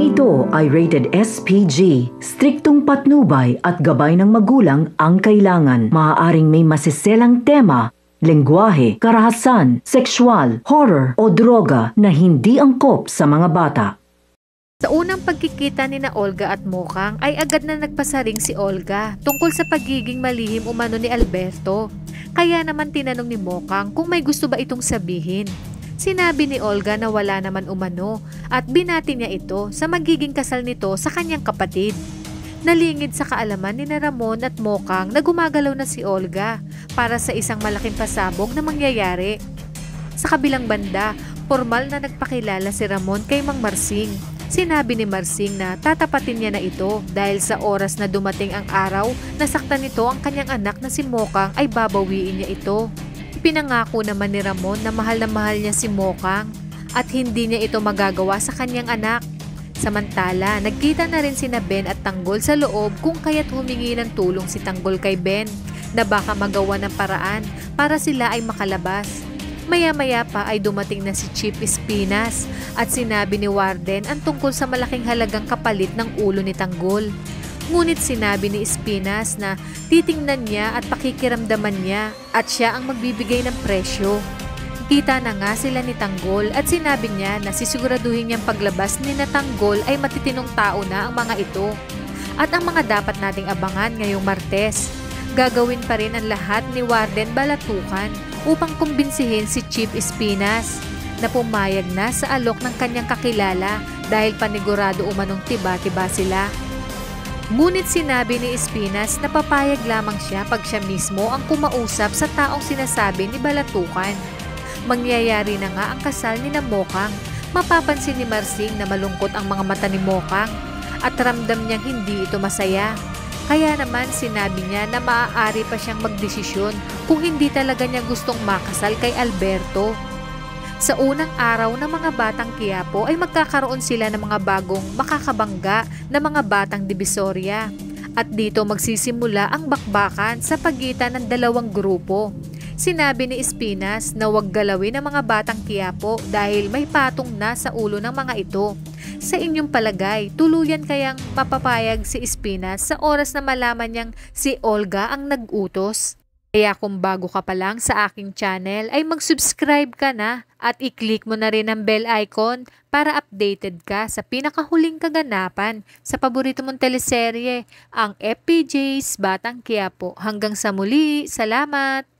Programang ito ay rated SPG. Striktong patnubay at gabay ng magulang ang kailangan. Maaaring may masiselang tema, lengguwahe, karahasan, sexual, horror o droga na hindi angkop sa mga bata. Sa unang pagkikita ni na Olga at Mokang ay agad na nagpasaring si Olga tungkol sa pagiging malihim umano ni Alberto. Kaya naman tinanong ni Mokang kung may gusto ba itong sabihin. Sinabi ni Olga na wala naman umano at binati niya ito sa magiging kasal nito sa kanyang kapatid. Nalingid sa kaalaman ni na Ramon at Mokang na gumagalaw na si Olga para sa isang malaking pasabog na mangyayari. Sa kabilang banda, formal na nagpakilala si Ramon kay Mang Marsing. Sinabi ni Marsing na tatapatin niya na ito dahil sa oras na dumating ang araw na saktan nito ang kanyang anak na si Mokang ay babawiin niya ito. Pinangako naman ni Ramon na mahal niya si Mokang at hindi niya ito magagawa sa kanyang anak. Samantala, nagkita na rin sina Ben at Tanggol sa loob kung kaya't humingi ng tulong si Tanggol kay Ben na baka magawa ng paraan para sila ay makalabas. Maya-maya pa ay dumating na si Chief Espinas at sinabi ni Warden ang tungkol sa malaking halagang kapalit ng ulo ni Tanggol. Ngunit sinabi ni Espinas na titingnan niya at pakikiramdaman niya at siya ang magbibigay ng presyo. Kita na nga sila ni Tanggol at sinabi niya na sisiguraduhin niyang paglabas ni na Tanggol ay matitinong tao na ang mga ito. At ang mga dapat nating abangan ngayong Martes. Gagawin pa rin ang lahat ni Warden Balatukan upang kumbinsihin si Chief Espinas na pumayag na sa alok ng kanyang kakilala dahil panigurado umanong tiba-tiba sila. Ngunit sinabi ni Espinas na papayag lamang siya pag siya mismo ang kumausap sa taong sinasabi ni Balatukan. Mangyayari na nga ang kasal ni na Mokang. Mapapansin ni Marsing na malungkot ang mga mata ni Mokang at ramdam niyang hindi ito masaya. Kaya naman sinabi niya na maaari pa siyang magdesisyon kung hindi talaga niya gustong makasal kay Alberto. Sa unang araw ng mga batang Quiapo ay magkakaroon sila ng mga bagong makakabangga na mga batang Divisoria. At dito magsisimula ang bakbakan sa pagitan ng dalawang grupo. Sinabi ni Espinas na huwag galawin ang mga batang Quiapo dahil may patong na sa ulo ng mga ito. Sa inyong palagay, tuluyan kayang mapapayag si Espinas sa oras na malaman niyang si Olga ang nag-utos? Kaya kung bago ka pa lang sa aking channel ay mag-subscribe ka na at i-click mo na rin ang bell icon para updated ka sa pinakahuling kaganapan sa paborito mong teleserye, ang FPJ's Batang Quiapo. Hanggang sa muli, salamat!